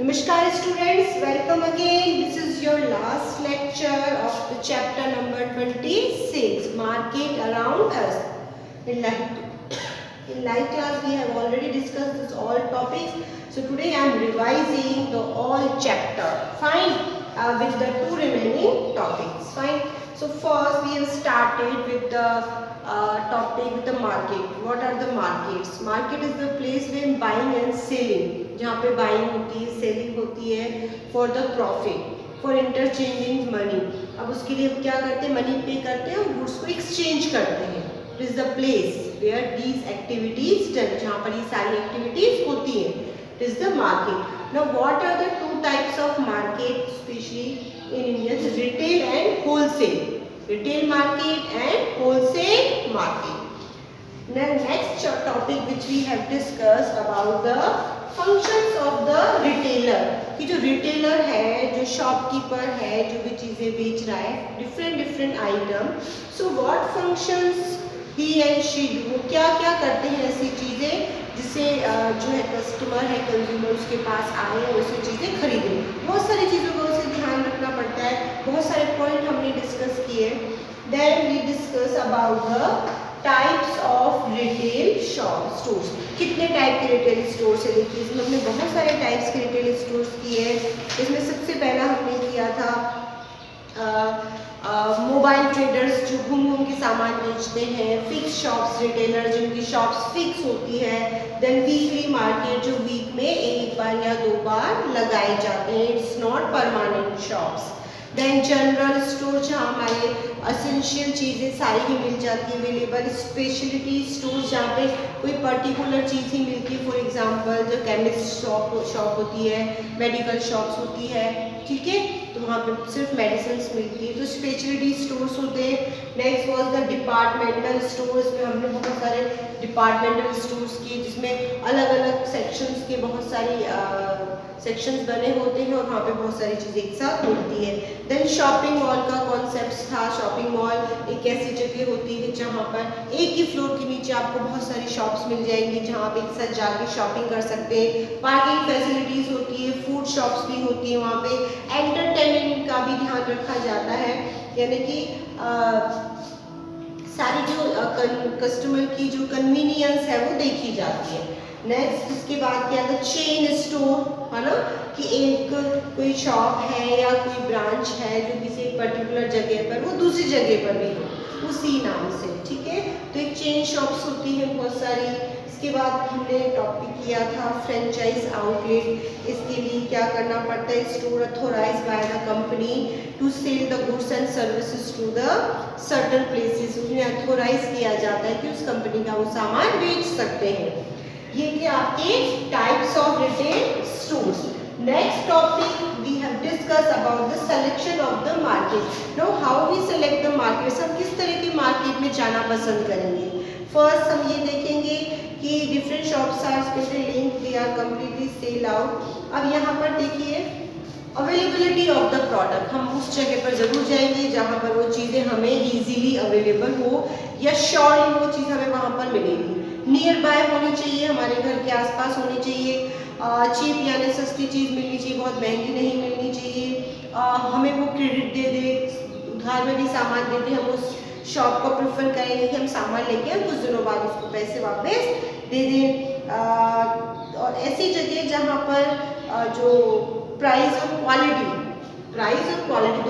Namaskar students, welcome again. This is your last lecture of the chapter number 26, Market Around Us. In live class we have already discussed this all topics. So today I am revising the all chapter. Fine, with the two remaining topics. Fine. So first we have started with the topic with the market. What are the markets? Market is the place where buying and selling, जहाँ पे buying होती है, selling होती है for the profit, for interchanging money. अब उसके लिए हम क्या करते हैं? मनी पे करते हैं और गुड्स को एक्सचेंज करते हैं. It is the place where these activities done, जहाँ पर ये सारी एक्टिविटीज होती है. It is the market. Now what are the two types of market, especially in India? Retail and wholesale. Retail market and wholesale market. Now next topic which we have discussed about the functions of the retailer. कि जो retailer है, जो shopkeeper है, जो भी चीजें बेच रहा है, different item. So what functions he and she do? वो क्या क्या करते हैं ऐसी चीजें जिससे जो है कस्टमर है, कंज्यूमर उसके पास आए और उसे चीजें खरीदें. बहुत सारी चीजों को उसे ध्यान रखना पड़ता है. बहुत सारे पॉइंट हमने डिस्कस किए. Then we discuss about the types of retail stores. कितने टाइप के रिटेल स्टोर्स है? देखिए इसमें हमने बहुत सारे टाइप्स के रिटेल स्टोर्स किए हैं. इसमें सबसे पहला हमने किया था मोबाइल ट्रेडर्स जो घूम के सामान बेचते हैं. फिक्स शॉप्स रिटेलर जिनकी शॉप्स फिक्स होती है. देन वीकली मार्केट जो वीक में एक बार या दो बार लगाए जाते हैं. It's not permanent shops. Then general store जहाँ हमारे असेंशियल चीज़ें सारी ही मिल जाती है अवेलेबल. स्पेशलिटी स्टोर जहाँ पे कोई पर्टिकुलर चीज़ ही मिलती है. फॉर एग्जांपल जो केमिस्ट शॉप होती है, मेडिकल शॉप्स होती है, ठीक है, तो वहाँ पे सिर्फ मेडिसिन मिलती है, तो स्पेशलिटी स्टोर्स होते हैं. Next was the departmental stores में हमने बहुत सारे डिपार्टमेंटल स्टोर्स किए जिसमें अलग अलग सेक्शंस के बहुत सारी सेक्शंस बने होते हैं और वहाँ पे बहुत सारी चीज़ें एक साथ होती है. देन शॉपिंग मॉल का कॉन्सेप्ट था. शॉपिंग मॉल एक ऐसी जगह होती है जहाँ पर एक ही फ्लोर के नीचे आपको बहुत सारी शॉप्स मिल जाएंगी जहाँ आप एक साथ जाके शॉपिंग कर सकते हैं. पार्किंग फैसिलिटीज़ होती है, फूड शॉप्स भी होती है वहाँ पे. एंटरटेनमेंट का भी ध्यान रखा जाता है, यानी कि सारी जो कस्टमर की जो कन्वीनियंस है वो देखी जाती है. नेक्स्ट इसके बाद क्या था? चेन स्टोर, है ना, कि एक कोई शॉप है या कोई ब्रांच है जो किसी एक पर्टिकुलर जगह पर वो दूसरी जगह पर भी हो उसी नाम से, ठीक है, तो एक चेन शॉप्स होती है बहुत सारी. इसके बाद हमने टॉपिक किया था फ्रेंचाइज आउटलेट. इसके लिए क्या करना पड़ता है? Store authorised by the company to sell the goods and services to the certain places. उसमें अथोराइज किया जाता है कि उस कंपनी का वो सामान बेच सकते हैं. ये थे आपके types of retail stores. Next topic we have discuss about the selection of the market. Know how we select the market. हम किस तरह के मार्केट में जाना पसंद करेंगे? फर्स्ट हम ये देखेंगे कि different shops are specially link, they are completely sell out. अब यहाँ पर देखिए अवेलेबिलिटी ऑफ द प्रोडक्ट. हम उस जगह पर जरूर जाएंगे जहाँ पर वो चीज़ें हमें इजीली अवेलेबल हो या श्योरली वो चीज़ हमें वहाँ पर मिलेगी. नियर बाय होनी चाहिए, हमारे घर के आसपास होनी चाहिए. चीप यानी सस्ती चीज़ मिलनी चाहिए, बहुत महंगी नहीं मिलनी चाहिए. हमें वो क्रेडिट दे दे, उधार में भी सामान दे दे. हम उस शॉप को प्रेफर करेंगे कि हम सामान लेके कुछ दिनों बाद उसको पैसे वापस दे दें. और ऐसी जगह जहाँ पर जो प्राइस और क्वालिटी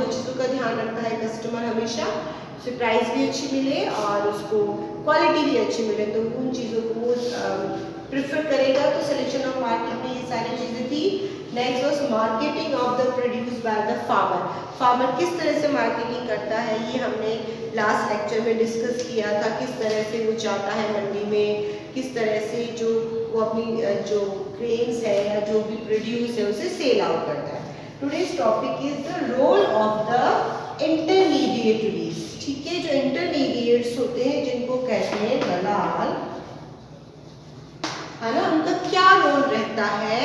दो चीज़ों का ध्यान रखता है कस्टमर हमेशा. उसे प्राइस भी अच्छी मिले और उसको क्वालिटी भी अच्छी मिले, तो उन चीज़ों को वो प्रेफर करेगा. तो सिलेक्शन ऑफ मार्केट में ये सारी चीज़ें थी. Next was marketing of the produce by the farmer. Farmer किस तरह से मार्केटिंग करता है ये हमने लास्ट लेक्चर में डिस्कस किया था. किस तरह से वो जाता है मंडी में, किस तरह से जो वो अपनी जो ग्रेन्स है या जो भी प्रोड्यूस है उसे सेल आउट करता है. Today's topic is the role of the intermediaries. ठीक है, जो इंटरमीडिएट्स होते हैं जिनको कहते हैं दलाल, है ना, उनका क्या रोल रहता है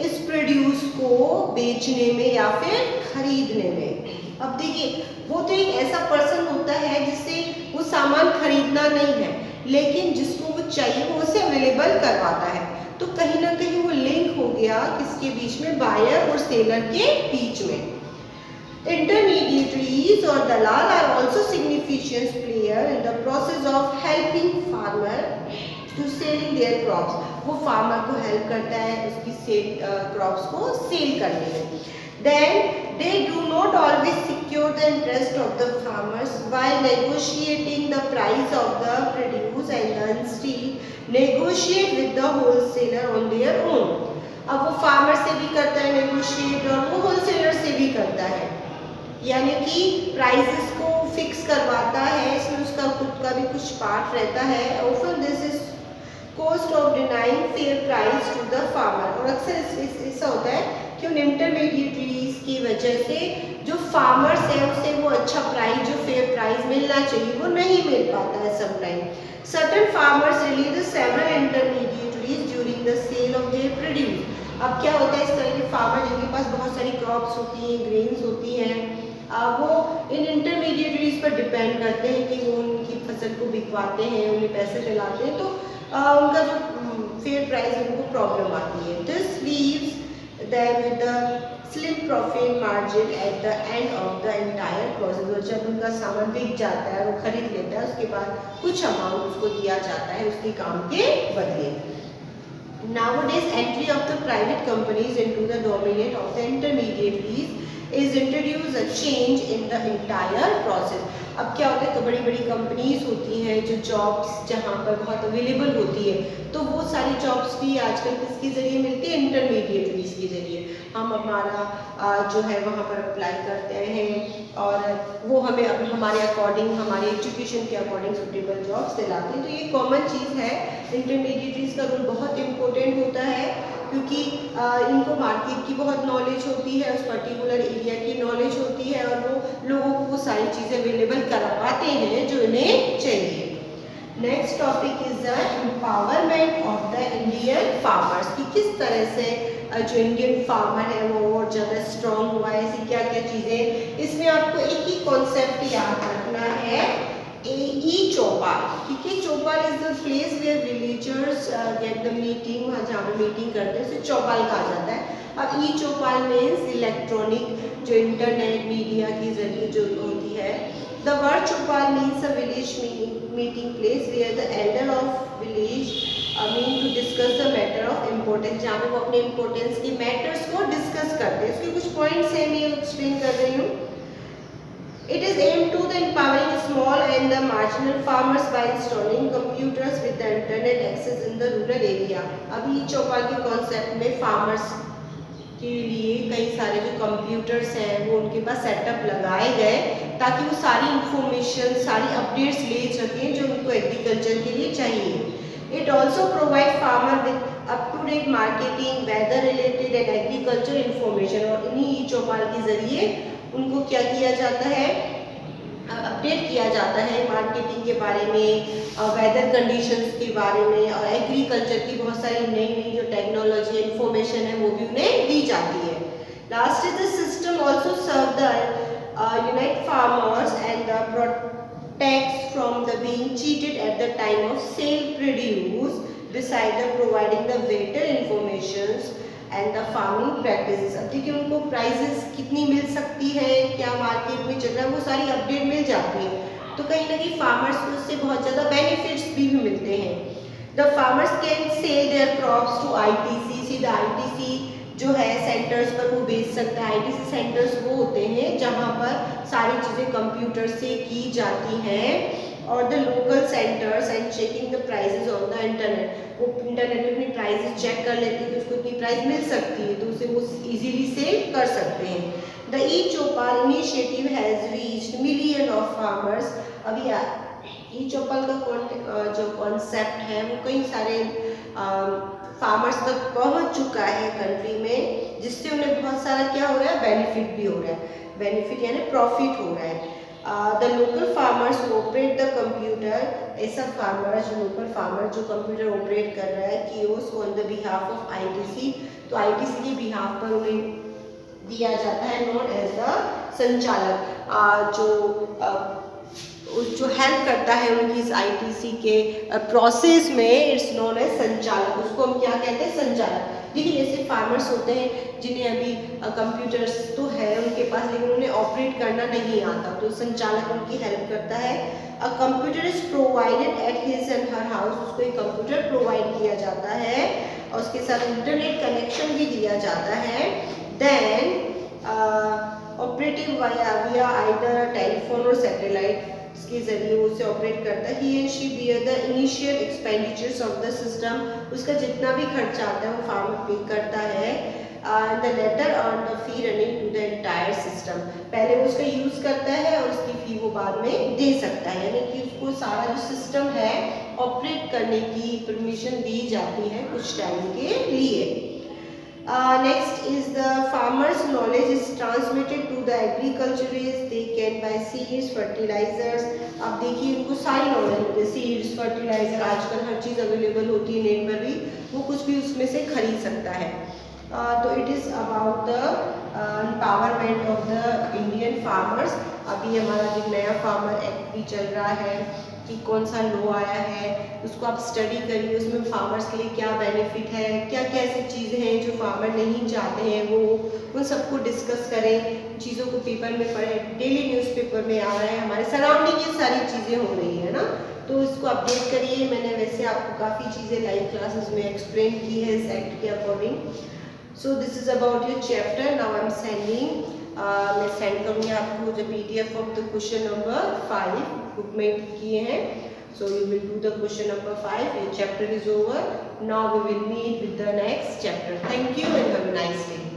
इस प्रोड्यूस को बेचने में या फिर खरीदने में. अब देखिए वो तो एक ऐसा पर्सन होता है जिससे वो सामान खरीदना नहीं है, लेकिन जिसको वो चाहिए वो उसे अवेलेबल करवाता है. तो कहीं ना कहीं वो लिंक हो गया गया किसके बीच में, बायर और सेलर के बीच में। Intermediaries or dalal are also significant player in the process of helping farmer to selling their crops. वो farmer को help करता है उसकी सेल crops को सेल करने में। Then they do not always secure the interest of the farmers while negotiating the price of the produce and instead negotiate with the wholesaler on their own. अब वो farmer से भी करता है negotiate और वो wholesaler से भी करता है, यानी कि प्राइसेस को फिक्स करवाता है, इसमें उसका खुद का भी कुछ पार्ट रहता है। Often this is cost of denying fair price to the farmer. और अक्सर ऐसा होता है कि उन इंटरमीडिएटरीज की वजह से जो फार्मर्स है उसे वो अच्छा प्राइस, जो फेयर प्राइस मिलना चाहिए वो नहीं मिल पाता है sometime. Certain farmers relieve the several intermediaries during the sale of their produce. अब क्या होता है, इस तरह के फार्मर जिनके पास बहुत सारी क्रॉप्स होती हैं, ग्रेन्स होती हैं, वो इन इंटरमीडिएटरीज पर डिपेंड करते हैं कि वो उनकी फसल को बिकवाते हैं, उन्हें पैसे दिलाते हैं, तो उनका जो फेयर प्राइस उनको प्रॉब्लम आती है। This leaves them with the slim profit margin at the end of the entire process. और जब उनका सामान बिक जाता है, वो खरीद लेता है, उसके बाद कुछ अमाउंट उसको दिया जाता है उसके काम के बदले। Nowadays, entry of the private companies into the dominate of the intermediaries is introduce a change in the entire process. अब क्या होता है, तो बड़ी बड़ी कंपनीज होती हैं जो जॉब्स जहाँ पर बहुत अवेलेबल होती है, तो वो सारी जॉब्स भी आजकल किसके ज़रिए मिलती है, इंटरमीडिएटरीज के ज़रिए। हम हमारा जो है वहाँ पर अप्लाई करते हैं और वो हमें हमारे अकॉर्डिंग, हमारे एजुकेशन के अकॉर्डिंग सूटेबल जॉब्स दिलाते हैं। तो ये कॉमन चीज़ है, इंटरमीडिएटरीज का रोल बहुत इम्पोर्टेंट होता है क्योंकि इनको मार्केट की बहुत नॉलेज होती है, उस पर्टिकुलर एरिया की नॉलेज होती है और वो लोगों को वो सारी चीज़ें अवेलेबल करवाते हैं जो इन्हें चाहिए। Next topic is the empowerment of the Indian farmers, कि किस तरह से जो इंडियन फार्मर है वो और ज़्यादा स्ट्रॉन्ग हुआ है, ऐसी क्या क्या चीज़ें। इसमें आपको एक ही कॉन्सेप्ट याद रखना है, ई-चौपाल। ठीक है, chaupal is the place where villagers get the meeting, वहाँ जहाँ पे मीटिंग करते हैं उसे चौपाल कहा जाता है। अब ई-चौपाल मीन्स इलेक्ट्रॉनिक जो इंटरनेट मीडिया के जरिए जो होती है। The word chaupal means a village meeting place where the elder of village mean to discuss the matter of importance, जहाँ पे वो अपने इम्पोर्टेंस के मैटर्स को डिस्कस करते हैं। इसके कुछ पॉइंट्स हैं, मैं एक्सप्लेन कर रही हूँ। It is aimed to the empowering small and the marginal farmers by installing computers with the internet access in the rural area. अभी चौपाल के कॉन्सेप्ट में फार्मर्स के लिए कई सारे जो कंप्यूटर्स हैं वो उनके पास सेटअप लगाए गए ताकि वो सारी इंफॉर्मेशन, सारी अपडेट्स ले सकें जो उनको एग्रीकल्चर के लिए चाहिए। It also provide farmer with up-to-date marketing, weather related and agriculture information। और इन्हीं चौपाल के जरिए उनको क्या किया जाता है, अपडेट किया जाता है मार्केटिंग के बारे में, वेदर कंडीशंस के बारे में और एग्रीकल्चर की बहुत सारी नई नई जो टेक्नोलॉजी इंफॉर्मेशन है वो भी उन्हें दी जाती है। Last is the system also serve the unite farmers and the protects from the being cheated at the time of sale produce beside the providing the better informations and the farming practices. अब देखिए उनको prices कितनी मिल सकती है, क्या market में चल रहा है, वो सारी अपडेट मिल जाती है, तो कहीं ना कहीं फार्मर्स को उससे बहुत ज़्यादा बेनिफिट्स भी मिलते हैं। The farmers can sell their crops to ITC, सीधा आईटीसी जो है सेंटर्स पर वो बेच सकता है। आईटीसी सेंटर्स वो होते हैं जहाँ पर सारी चीज़ें कंप्यूटर से की जाती हैं, और the local centres and checking the prices on the internet, वो इंटरनेट में अपनी प्राइसेस चेक कर लेते हैं कि उसको इतनी प्राइस मिल सकती है तो उसे वो इजीली सेल कर सकते हैं। The e-Choupal initiative has reached million of farmers. अभी ई-चौपाल का जो कॉन्सेप्ट है वो कई सारे फार्मर्स तक पहुंच चुका है कंट्री में, जिससे उन्हें बहुत सारा क्या हो रहा है, बेनिफिट भी हो रहा है। बेनिफिट यानी प्रॉफिट हो रहा है। The local farmers operate the computer, ऐसा फार्मर जो लोकल फार्मर जो कंप्यूटर ऑपरेट कर रहा है kiosk on the behalf of ITC, तो आईटीसी के बिहाफ पर उन्हें दिया जाता है नॉन एज द संचालक, जो जो हेल्प करता है उनकी इस आईटीसी के प्रोसेस में, इट्स नोन एज संचालक। उसको हम क्या कहते हैं? संचालक। देखिए जैसे फार्मर्स होते हैं जिन्हें अभी कंप्यूटर्स तो है उनके पास, लेकिन उन्हें ऑपरेट करना नहीं आता, तो संचालक उनकी हेल्प करता है। A computer is provided at his and her house, उसको एक कंप्यूटर प्रोवाइड किया जाता है और उसके साथ इंटरनेट कनेक्शन भी दिया जाता है। Then operative via either telephone और सैटेलाइट के जरिए वो उसे ऑपरेट करता है। He and she bear the initial expenditures of the system, उसका जितना भी खर्चा आता है वो फार्मर पे करता है। The latter earn the fee running to the entire system, पहले वो उसका यूज़ करता है और उसकी फी वो बाद में दे सकता है, यानी कि उसको सारा जो सिस्टम है ऑपरेट करने की परमिशन दी जाती है कुछ टाइम के लिए। Next is the farmers knowledge is transmitted to the agriculturists, they can buy seeds, fertilizers। अब देखिए उनको सारी नॉलेज होती है, सीड्स, फर्टिलाइजर, आजकल हर चीज़ अवेलेबल होती है नेट पर भी, वो कुछ भी उसमें से खरीद सकता है। तो it is about the empowerment of the Indian farmers. अभी हमारा जो नया फार्मर एक्ट भी चल रहा है कि कौन सा लॉ आया है, उसको आप स्टडी करिए, उसमें फार्मर्स के लिए क्या बेनिफिट है, क्या क्या ऐसी चीज़ें हैं जो फार्मर नहीं चाहते हैं, वो उन सबको डिस्कस करें, चीज़ों को पेपर में पढ़ें। डेली न्यूज़पेपर में आ रहा है, हमारे सराउंडिंग ये सारी चीज़ें हो रही है ना, तो इसको अपडेट करिए। मैंने वैसे आपको काफ़ी चीज़ें लाइव क्लासेस में एक्सप्लेन की है इस एक्ट के according. So this is about your chapter. Now I am sending, मैं सेंड करूँगी आपको जो PDF of the question number 5 book में किए हैं। So you will do the question number 5. Your chapter is over. Now we will meet with the next chapter. Thank you and have a nice day.